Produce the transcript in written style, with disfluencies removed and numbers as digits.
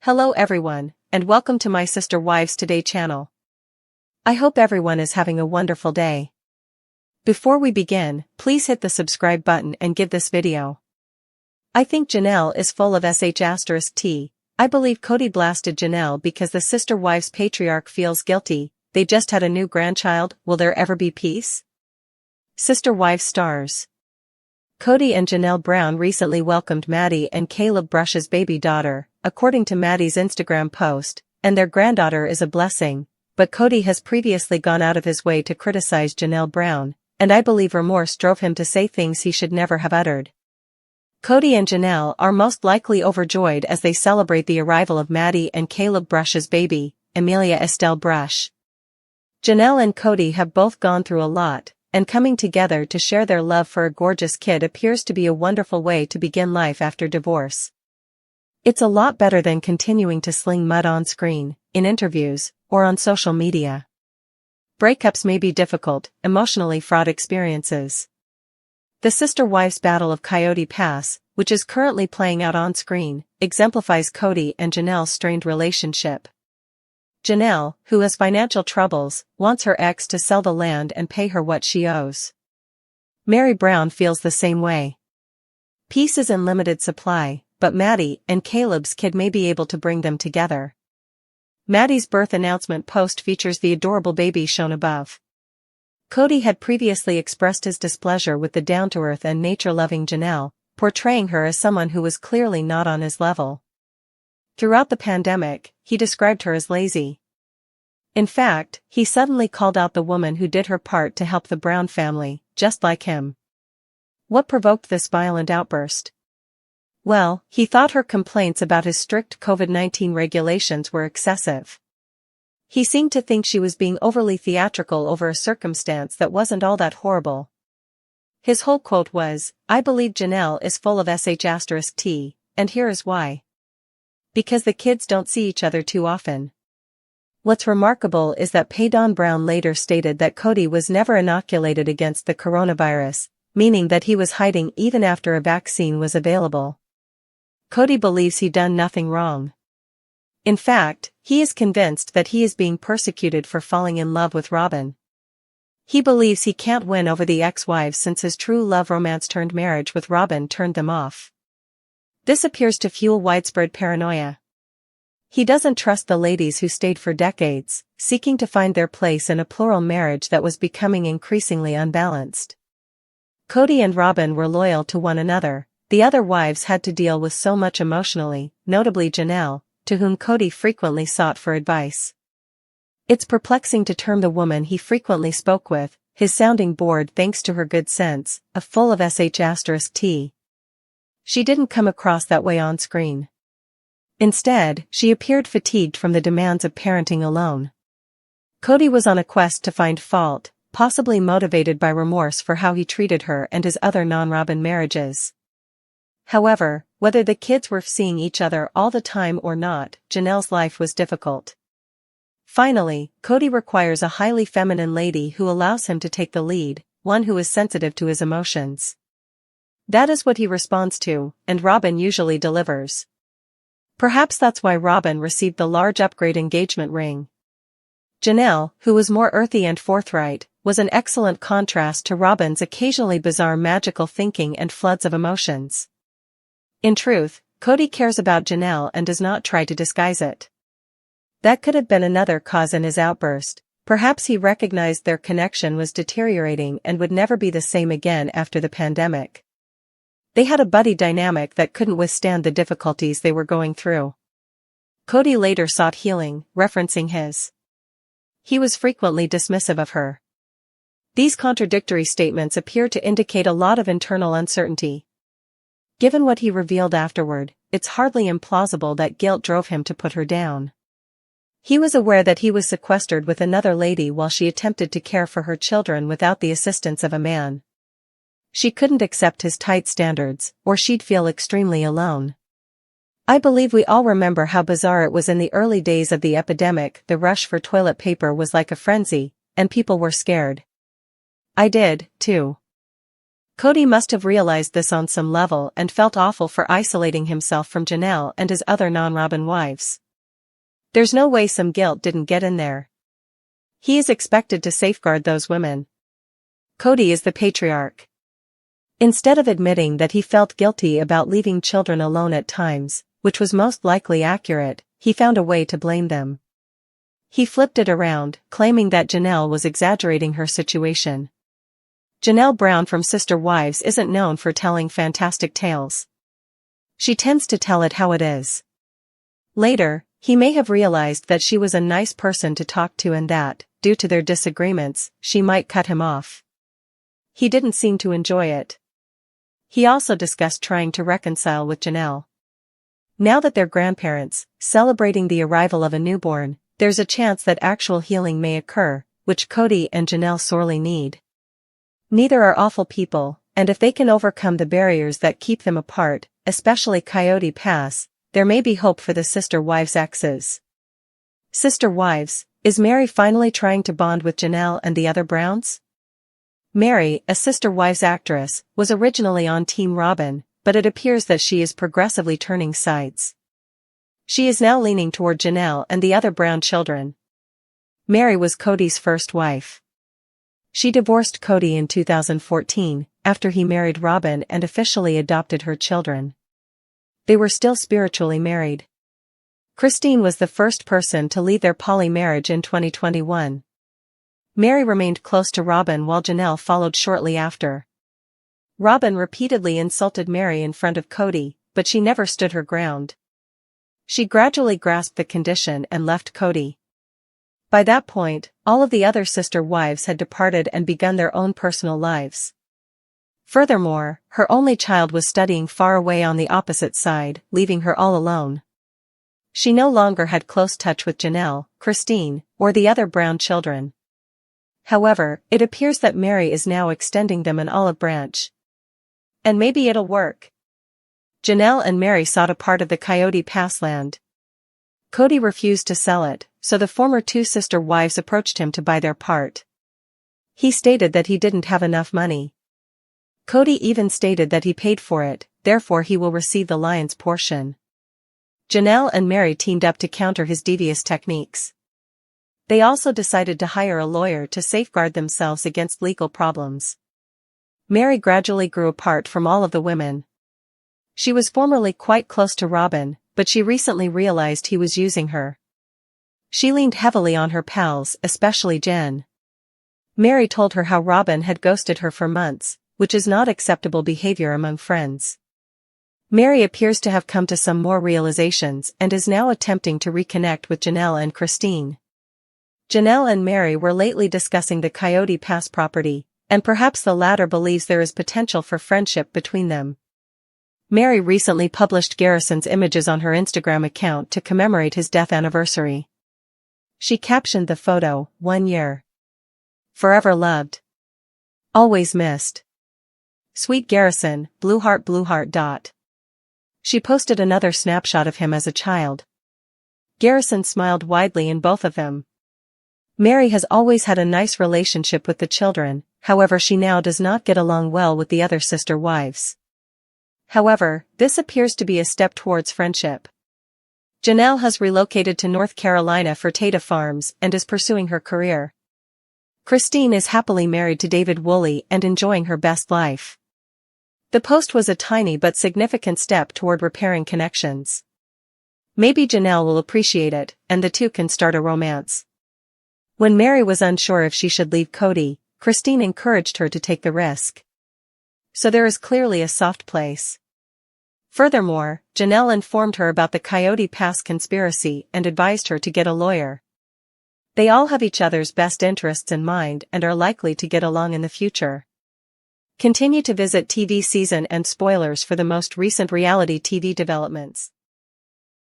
Hello everyone, and welcome to my Sister Wives Today channel. I hope everyone is having a wonderful day. Before we begin, please hit the subscribe button and give this video. I think Janelle is full of sh*t. I believe Kody blasted Janelle because the Sister Wives patriarch feels guilty. They just had a new grandchild. Will there ever be peace? Sister Wives stars. Kody and Janelle Brown recently welcomed Maddie and Caleb Brush's baby daughter, according to Maddie's Instagram post, and their granddaughter is a blessing, but Kody has previously gone out of his way to criticize Janelle Brown, and I believe remorse drove him to say things he should never have uttered. Kody and Janelle are most likely overjoyed as they celebrate the arrival of Maddie and Caleb Brush's baby, Amelia Estelle Brush. Janelle and Kody have both gone through a lot, and coming together to share their love for a gorgeous kid appears to be a wonderful way to begin life after divorce. It's a lot better than continuing to sling mud on screen, in interviews, or on social media. Breakups may be difficult, emotionally fraught experiences. The Sister Wives Battle of Coyote Pass, which is currently playing out on screen, exemplifies Kody and Janelle's strained relationship. Janelle, who has financial troubles, wants her ex to sell the land and pay her what she owes. Meri Brown feels the same way. Peace is in limited supply, but Maddie and Caleb's kid may be able to bring them together. Maddie's birth announcement post features the adorable baby shown above. Kody had previously expressed his displeasure with the down-to-earth and nature-loving Janelle, portraying her as someone who was clearly not on his level. Throughout the pandemic, he described her as lazy. In fact, he suddenly called out the woman who did her part to help the Brown family, just like him. What provoked this violent outburst? Well, he thought her complaints about his strict COVID-19 regulations were excessive. He seemed to think she was being overly theatrical over a circumstance that wasn't all that horrible. His whole quote was, "I believe Janelle is full of sh*t, and here is why. Because the kids don't see each other too often." What's remarkable is that Don Brown later stated that Kody was never inoculated against the coronavirus, meaning that he was hiding even after a vaccine was available. Kody believes he done nothing wrong. In fact, he is convinced that he is being persecuted for falling in love with Robyn. He believes he can't win over the ex-wives since his true love romance-turned-marriage with Robyn turned them off. This appears to fuel widespread paranoia. He doesn't trust the ladies who stayed for decades, seeking to find their place in a plural marriage that was becoming increasingly unbalanced. Kody and Robyn were loyal to one another. The other wives had to deal with so much emotionally, notably Janelle, to whom Kody frequently sought for advice. It's perplexing to term the woman he frequently spoke with, his sounding board thanks to her good sense, a full of sh*t. She didn't come across that way on screen. Instead, she appeared fatigued from the demands of parenting alone. Kody was on a quest to find fault, possibly motivated by remorse for how he treated her and his other non-Robyn marriages. However, whether the kids were seeing each other all the time or not, Janelle's life was difficult. Finally, Kody requires a highly feminine lady who allows him to take the lead, one who is sensitive to his emotions. That is what he responds to, and Robyn usually delivers. Perhaps that's why Robyn received the large upgrade engagement ring. Janelle, who was more earthy and forthright, was an excellent contrast to Robyn's occasionally bizarre magical thinking and floods of emotions. In truth, Kody cares about Janelle and does not try to disguise it. That could have been another cause in his outburst. Perhaps he recognized their connection was deteriorating and would never be the same again after the pandemic. They had a buddy dynamic that couldn't withstand the difficulties they were going through. Kody later sought healing, referencing his. He was frequently dismissive of her. These contradictory statements appear to indicate a lot of internal uncertainty. Given what he revealed afterward, it's hardly implausible that guilt drove him to put her down. He was aware that he was sequestered with another lady while she attempted to care for her children without the assistance of a man. She couldn't accept his tight standards, or she'd feel extremely alone. I believe we all remember how bizarre it was in the early days of the epidemic. The rush for toilet paper was like a frenzy, and people were scared. I did, too. Kody must have realized this on some level and felt awful for isolating himself from Janelle and his other non-Robyn wives. There's no way some guilt didn't get in there. He is expected to safeguard those women. Kody is the patriarch. Instead of admitting that he felt guilty about leaving children alone at times, which was most likely accurate, he found a way to blame them. He flipped it around, claiming that Janelle was exaggerating her situation. Janelle Brown from Sister Wives isn't known for telling fantastic tales. She tends to tell it how it is. Later, he may have realized that she was a nice person to talk to and that, due to their disagreements, she might cut him off. He didn't seem to enjoy it. He also discussed trying to reconcile with Janelle. Now that they're grandparents, celebrating the arrival of a newborn, there's a chance that actual healing may occur, which Kody and Janelle sorely need. Neither are awful people, and if they can overcome the barriers that keep them apart, especially Coyote Pass, there may be hope for the Sister Wives exes. Sister Wives, is Meri finally trying to bond with Janelle and the other Browns? Meri, a Sister Wives actress, was originally on Team Robyn, but it appears that she is progressively turning sides. She is now leaning toward Janelle and the other Brown children. Meri was Kody's first wife. She divorced Kody in 2014, after he married Robyn and officially adopted her children. They were still spiritually married. Christine was the first person to leave their poly marriage in 2021. Meri remained close to Robyn while Janelle followed shortly after. Robyn repeatedly insulted Meri in front of Kody, but she never stood her ground. She gradually grasped the condition and left Kody. By that point, all of the other sister wives had departed and begun their own personal lives. Furthermore, her only child was studying far away on the opposite side, leaving her all alone. She no longer had close touch with Janelle, Christine, or the other Brown children. However, it appears that Meri is now extending them an olive branch. And maybe it'll work. Janelle and Meri sought a part of the Coyote Pass land. Kody refused to sell it, so the former two sister wives approached him to buy their part. He stated that he didn't have enough money. Kody even stated that he paid for it, therefore he will receive the lion's portion. Janelle and Meri teamed up to counter his devious techniques. They also decided to hire a lawyer to safeguard themselves against legal problems. Meri gradually grew apart from all of the women. She was formerly quite close to Robyn, but she recently realized he was using her. She leaned heavily on her pals, especially Jen. Meri told her how Robyn had ghosted her for months, which is not acceptable behavior among friends. Meri appears to have come to some more realizations and is now attempting to reconnect with Janelle and Christine. Janelle and Meri were lately discussing the Coyote Pass property, and perhaps the latter believes there is potential for friendship between them. Meri recently published Garrison's images on her Instagram account to commemorate his death anniversary. She captioned the photo, 1 year. Forever loved. Always missed. Sweet Garrison, blue heart. She posted another snapshot of him as a child. Garrison smiled widely in both of them. Meri has always had a nice relationship with the children, however she now does not get along well with the other sister wives. However, this appears to be a step towards friendship. Janelle has relocated to North Carolina for Tata Farms and is pursuing her career. Christine is happily married to David Woolley and enjoying her best life. The post was a tiny but significant step toward repairing connections. Maybe Janelle will appreciate it, and the two can start a romance. When Meri was unsure if she should leave Kody, Christine encouraged her to take the risk. So there is clearly a soft place. Furthermore, Janelle informed her about the Coyote Pass conspiracy and advised her to get a lawyer. They all have each other's best interests in mind and are likely to get along in the future. Continue to visit TV season and spoilers for the most recent reality TV developments.